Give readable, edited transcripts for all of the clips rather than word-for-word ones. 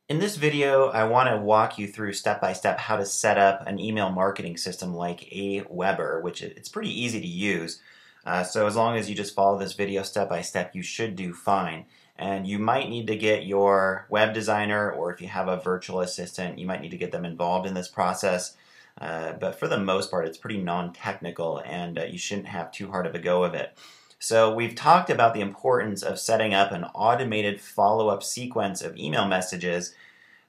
In this video, I want to walk you through step by step how to set up an email marketing system like aweber, which it's pretty easy to use. So as long as you just follow this video step by step, you should do fine. And you might need to get your web designer, or if you have a virtual assistant, you might need to get them involved in this process. But for the most part, it's pretty non-technical, and you shouldn't have too hard of a go of it. So we've talked about the importance of setting up an automated follow-up sequence of email messages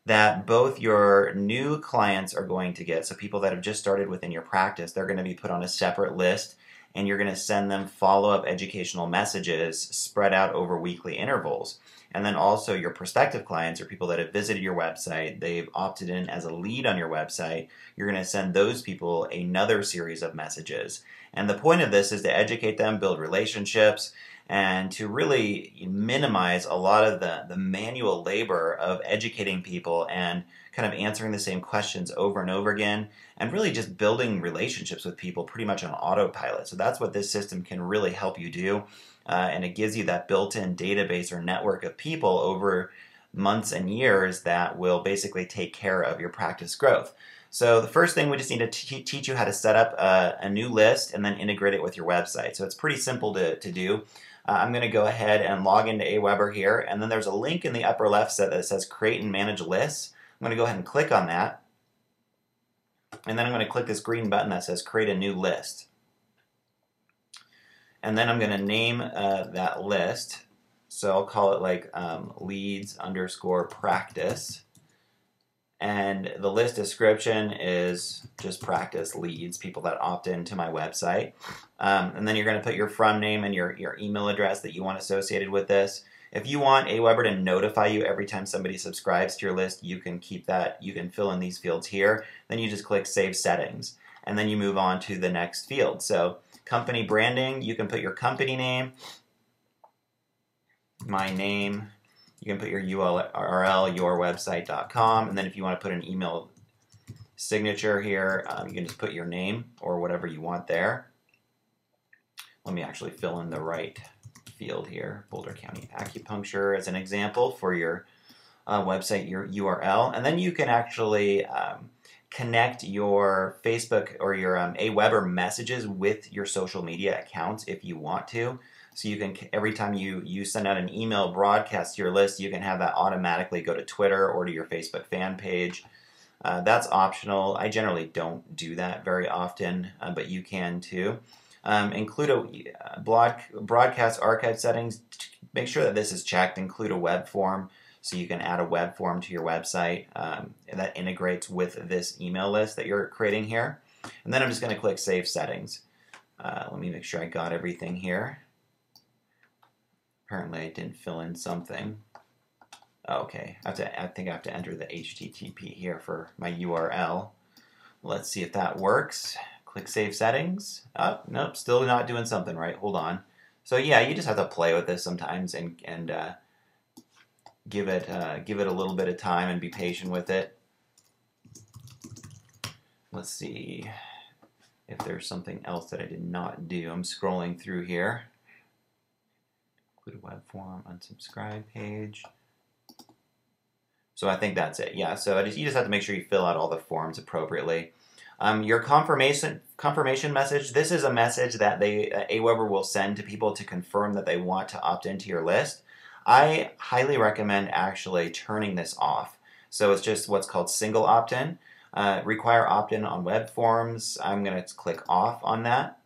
that both your new clients are going to get. So people that have just started within your practice, they're going to be put on a separate list, and you're going to send them follow-up educational messages spread out over weekly intervals. And then also your prospective clients, or people that have visited your website, they've opted in as a lead on your website, you're going to send those people another series of messages. And the point of this is to educate them, build relationships, and to really minimize a lot of the manual labor of educating people and kind of answering the same questions over and over again, and really just building relationships with people pretty much on autopilot. So that's what this system can really help you do, and it gives you that built-in database or network of people over months and years that will basically take care of your practice growth. So the first thing, we just need to teach you how to set up a new list and then integrate it with your website. So it's pretty simple to do. I'm going to go ahead and log into aweber here, and then there's a link in the upper left that says create and manage lists. I'm going to go ahead and click on that, and then I'm going to click this green button that says create a new list. And then I'm going to name that list. So I'll call it like leads_practice. And the list description is just practice leads, people that opt into my website. And then you're going to put your from name and your email address that you want associated with this. If you want aweber to notify you every time somebody subscribes to your list, you can keep that. You can fill in these fields here. Then you just click Save Settings. And then you move on to the next field. So company branding, you can put your company name, my name. You can put your URL, yourwebsite.com, and then if you want to put an email signature here, you can just put your name or whatever you want there. Let me actually fill in the right field here. Boulder County Acupuncture as an example for your website, your URL. And then you can actually connect your Facebook or your aweber messages with your social media accounts if you want to. So you can, every time you send out an email broadcast to your list, you can have that automatically go to Twitter or to your Facebook fan page. That's optional. I generally don't do that very often, but you can too. Include a broadcast archive settings. Make sure that this is checked. Include a web form, so you can add a web form to your website that integrates with this email list that you're creating here. And then I'm just going to click Save Settings. Let me make sure I got everything here. Apparently I didn't fill in something. Okay, I think I have to enter the HTTP here for my URL. Let's see if that works. Click Save Settings. Oh, nope, still not doing something right. Hold on. So yeah, you just have to play with this sometimes and give it a little bit of time and be patient with it. Let's see if there's something else that I did not do. I'm scrolling through here. Include a web form, unsubscribe page. So I think that's it. Yeah, so you just have to make sure you fill out all the forms appropriately. Your confirmation message, this is a message that aweber will send to people to confirm that they want to opt into your list. I highly recommend actually turning this off. So it's just what's called single opt-in. Require opt-in on web forms. I'm going to click off on that.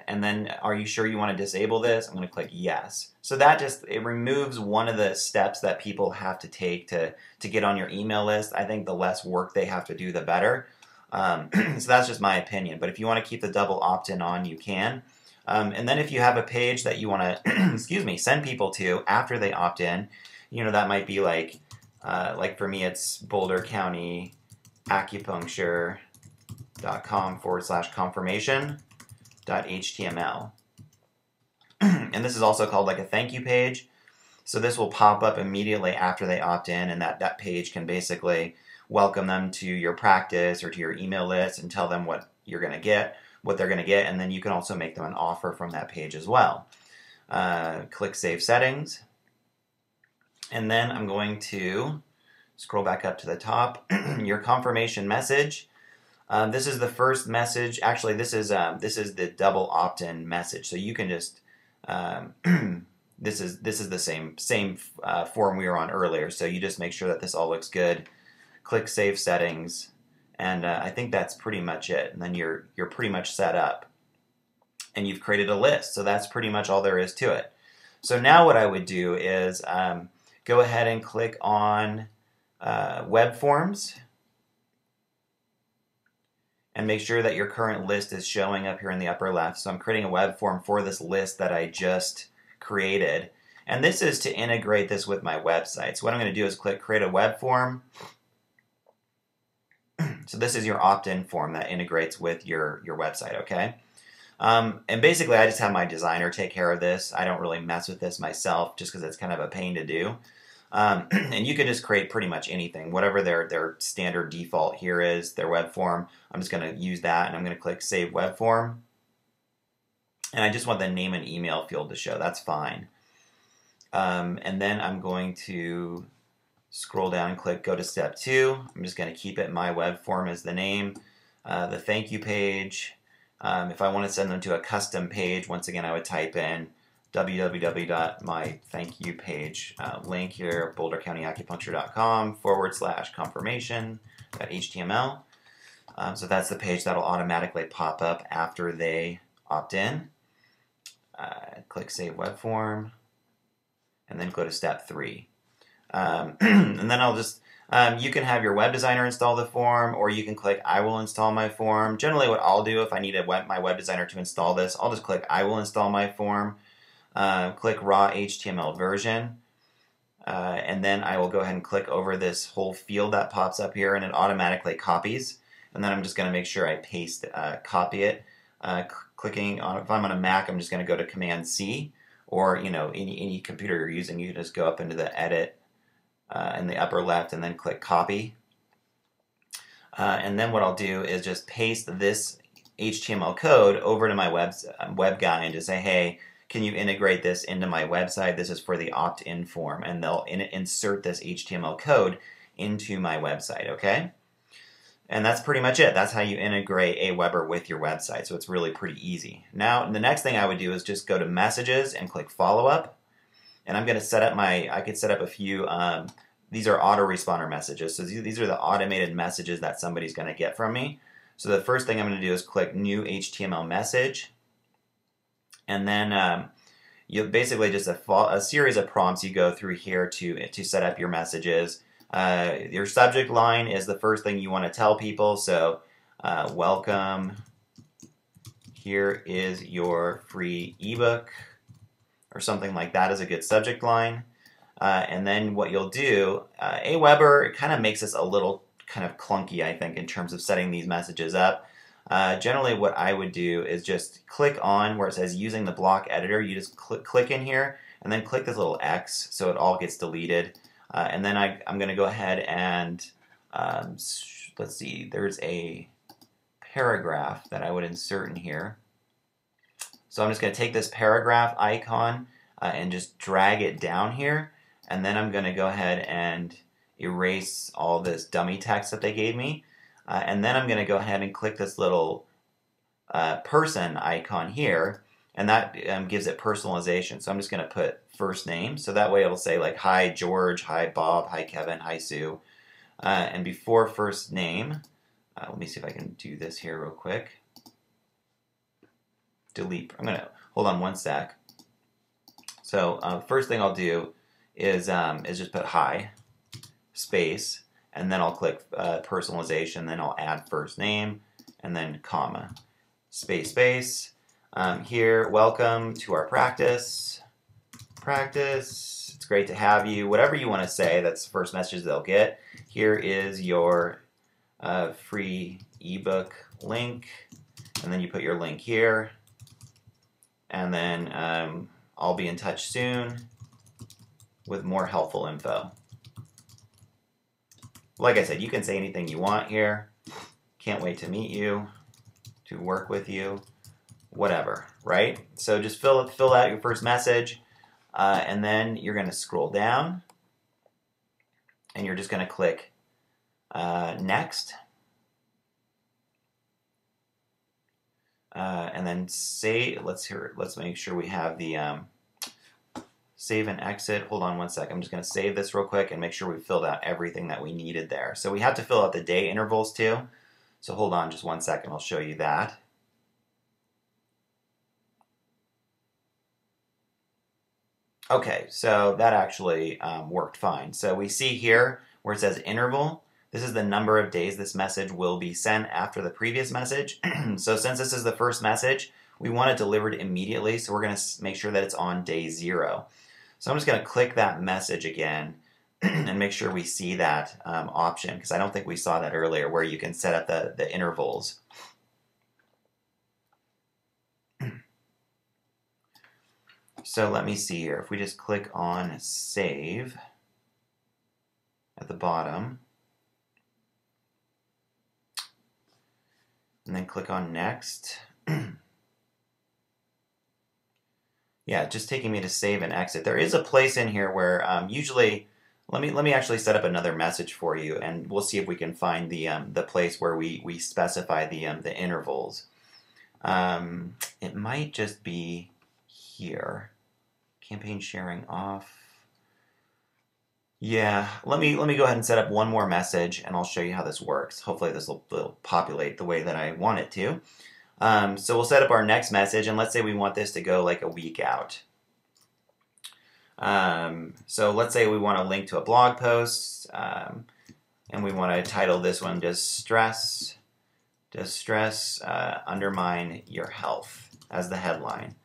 And then, are you sure you want to disable this? I'm going to click yes. So that it removes one of the steps that people have to take to get on your email list. I think the less work they have to do, the better. So that's just my opinion. But if you want to keep the double opt-in on, you can. And then if you have a page that you want to, excuse me, send people to after they opt in, that might be like for me, it's Boulder County acupuncture.com/confirmation.html. And this is also called like a thank you page. So this will pop up immediately after they opt in, and that page can basically welcome them to your practice or to your email list and tell them what they're going to get, and then you can also make them an offer from that page as well. Click Save Settings. And then I'm going to scroll back up to the top. Your confirmation message. This is the first message. Actually, this is the double opt-in message. So you can just this is the same form we were on earlier. So you just make sure that this all looks good. Click Save Settings, and I think that's pretty much it. And then you're pretty much set up, and you've created a list. So that's pretty much all there is to it. So now what I would do is go ahead and click on Web Forms, and make sure that your current list is showing up here in the upper left. So I'm creating a web form for this list that I just created. And this is to integrate this with my website. So what I'm going to do is click Create a Web Form. So this is your opt-in form that integrates with your website, okay? And basically I just have my designer take care of this. I don't really mess with this myself just because it's kind of a pain to do. And you can just create pretty much anything, whatever their standard default here is, their web form. I'm just going to use that, and I'm going to click Save Web Form. And I just want the name and email field to show. That's fine. And then I'm going to scroll down and click Go to Step 2. I'm just going to keep it My Web Form as the name. The thank you page. If I want to send them to a custom page, once again I would type in www.mythankyoupage link here, bouldercountyacupuncture.com/confirmation.html. So that's the page that'll automatically pop up after they opt in. Click Save Web Form, and then go to Step 3. And then I'll just, you can have your web designer install the form, or you can click I will install my form. Generally what I'll do if I need my web designer to install this, I'll just click I will install my form. Click Raw HTML version, and then I will go ahead and click over this whole field that pops up here, and it automatically copies. And then I'm just going to make sure I copy it. Clicking on, if I'm on a Mac, I'm just going to go to Command C, or any computer you're using, you can just go up into the Edit in the upper left, and then click Copy. And then what I'll do is just paste this HTML code over to my web guy and just say, hey, can you integrate this into my website? This is for the opt-in form, and they'll insert this HTML code into my website, okay? And that's pretty much it. That's how you integrate Aweber with your website, so it's really pretty easy. Now, the next thing I would do is just go to Messages and click Follow Up, and I'm going to set up I could set up a few, these are autoresponder messages, so these are the automated messages that somebody's going to get from me. So the first thing I'm going to do is click New HTML Message, and then you basically just a series of prompts you go through here to set up your messages. Your subject line is the first thing you want to tell people. So welcome, here is your free ebook, or something like that is a good subject line. And then what you'll do, Aweber kind of makes this a little kind of clunky, I think, in terms of setting these messages up. Generally what I would do is just click on where it says using the block editor. You just click in here and then click this little X so it all gets deleted. And then I'm going to go ahead and let's see, there's a paragraph that I would insert in here. So I'm just going to take this paragraph icon and just drag it down here, and then I'm going to go ahead and erase all this dummy text that they gave me. And then I'm going to go ahead and click this little person icon here, and that gives it personalization. So I'm just going to put first name, so that way it'll say like, hi George, hi Bob, hi Kevin, hi Sue. And before first name, let me see if I can do this here real quick. Delete. I'm going to, hold on one sec. So first thing I'll do is just put hi, space, and then I'll click personalization, then I'll add first name, and then comma, space, space. Here, welcome to our practice. It's great to have you. Whatever you want to say, that's the first message they'll get. Here is your free ebook link, and then you put your link here, and then I'll be in touch soon with more helpful info. Like I said, you can say anything you want here. Can't wait to meet you, to work with you, whatever, right? So just fill out your first message, and then you're going to scroll down, and you're just going to click next, and then save. Let's make sure we have the save and exit. Hold on one sec. I'm just going to save this real quick and make sure we filled out everything that we needed there. So we have to fill out the day intervals too. So hold on just 1 second. I'll show you that. Okay, so that actually worked fine. So we see here where it says interval, this is the number of days this message will be sent after the previous message. So since this is the first message, we want it delivered immediately, so we're going to make sure that it's on day 0. So I'm just going to click that message again and make sure we see that option, because I don't think we saw that earlier, where you can set up the intervals. So let me see here. If we just click on save at the bottom, and then click on next. Yeah, just taking me to save and exit. There is a place in here where usually, let me actually set up another message for you, and we'll see if we can find the place where we specify the intervals. It might just be here. Campaign sharing off. Yeah, let me go ahead and set up one more message, and I'll show you how this works. Hopefully this will populate the way that I want it to. So we'll set up our next message, and let's say we want this to go like a week out. So let's say we want to link to a blog post, and we want to title this one, Does Stress Undermine Your Health, as the headline.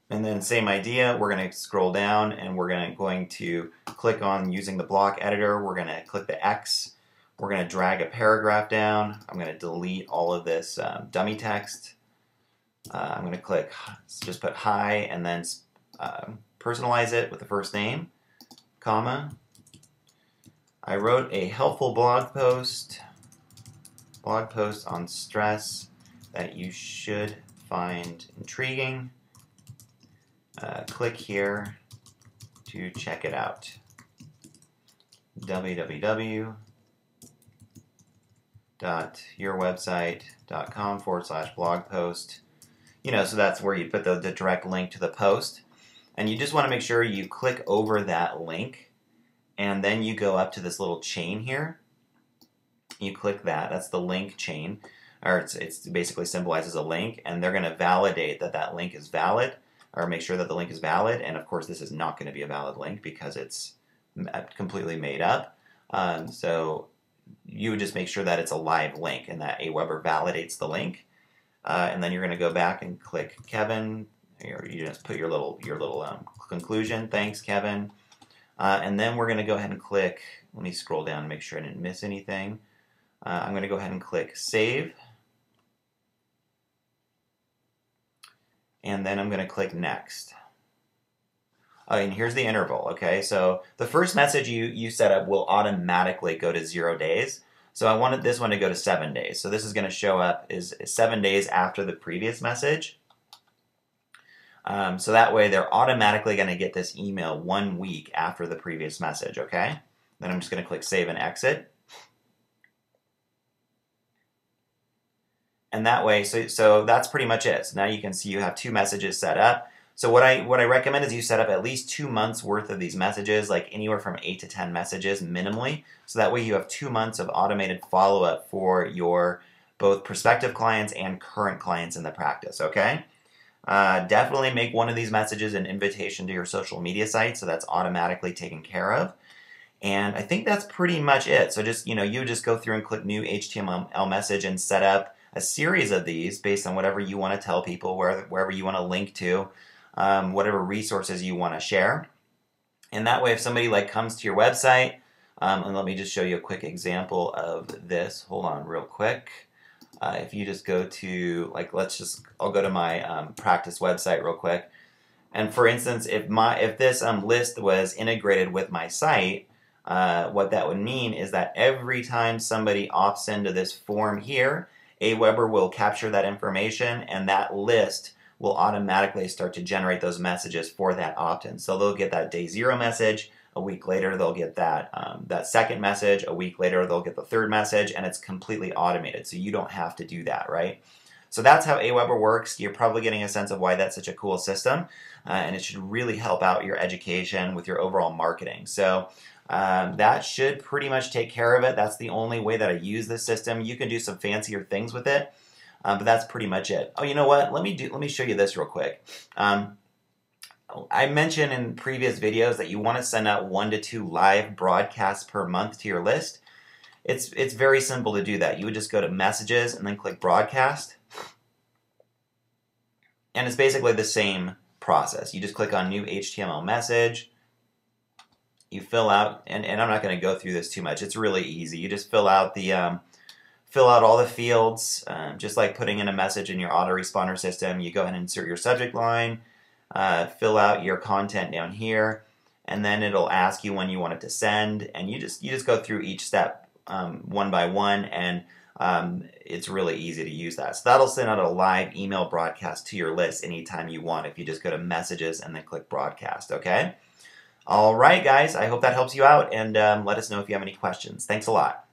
And then same idea, we're going to scroll down and we're going to click on using the block editor. We're going to click the X. We're going to drag a paragraph down. I'm going to delete all of this dummy text. I'm going to click, just put hi, and then personalize it with the first name, comma. I wrote a helpful blog post on stress that you should find intriguing. Click here to check it out. www.yourwebsite.com/blog post. So that's where you put the direct link to the post. And you just want to make sure you click over that link, and then you go up to this little chain here. You click that. That's the link chain, or it's basically symbolizes a link, and they're going to validate that link is valid, or make sure that the link is valid. And of course this is not going to be a valid link because it's completely made up. So you would just make sure that it's a live link and that aweber validates the link. And then you're going to go back and click Kevin, or you just put your little conclusion, thanks Kevin. And then we're going to go ahead and click, let me scroll down and make sure I didn't miss anything. I'm going to go ahead and click save. And then I'm going to click next. And here's the interval, okay? So the first message you set up will automatically go to 0 days. So I wanted this one to go to 7 days. So this is going to show up is 7 days after the previous message. So that way they're automatically going to get this email 1 week after the previous message, okay? Then I'm just going to click save and exit. And that way, so that's pretty much it. So now you can see you have 2 messages set up. So what I recommend is you set up at least 2 months worth of these messages, like anywhere from 8 to 10 messages minimally. So that way you have 2 months of automated follow-up for your both prospective clients and current clients in the practice, okay? Definitely make one of these messages an invitation to your social media site, so that's automatically taken care of. And I think that's pretty much it. So just, you just go through and click new HTML message and set up a series of these based on whatever you want to tell people, wherever you want to link to, whatever resources you want to share. And that way if somebody comes to your website, and let me just show you a quick example of this. Hold on real quick. If you just go to, I'll go to my practice website real quick. And for instance, if this list was integrated with my site, what that would mean is that every time somebody opts into this form here, aweber will capture that information, and that list will automatically start to generate those messages for that opt-in. So they'll get that day 0 message. A week later, they'll get that second message. A week later, they'll get the third message, and it's completely automated. So you don't have to do that, right? So that's how aweber works. You're probably getting a sense of why that's such a cool system, and it should really help out your education with your overall marketing. So that should pretty much take care of it. That's the only way that I use this system. You can do some fancier things with it, but that's pretty much it. Oh, you know what? Let me show you this real quick. I mentioned in previous videos that you want to send out 1 to 2 live broadcasts per month to your list. It's very simple to do that. You would just go to Messages and then click Broadcast. And it's basically the same process. You just click on New HTML Message. You fill out, and I'm not going to go through this too much. It's really easy. You just fill out all the fields, just like putting in a message in your autoresponder system. You go ahead and insert your subject line, fill out your content down here, and then it'll ask you when you want it to send, and you just go through each step one by one, and it's really easy to use that. So that'll send out a live email broadcast to your list anytime you want if you just go to Messages and then click Broadcast, okay? All right, guys, I hope that helps you out, and let us know if you have any questions. Thanks a lot.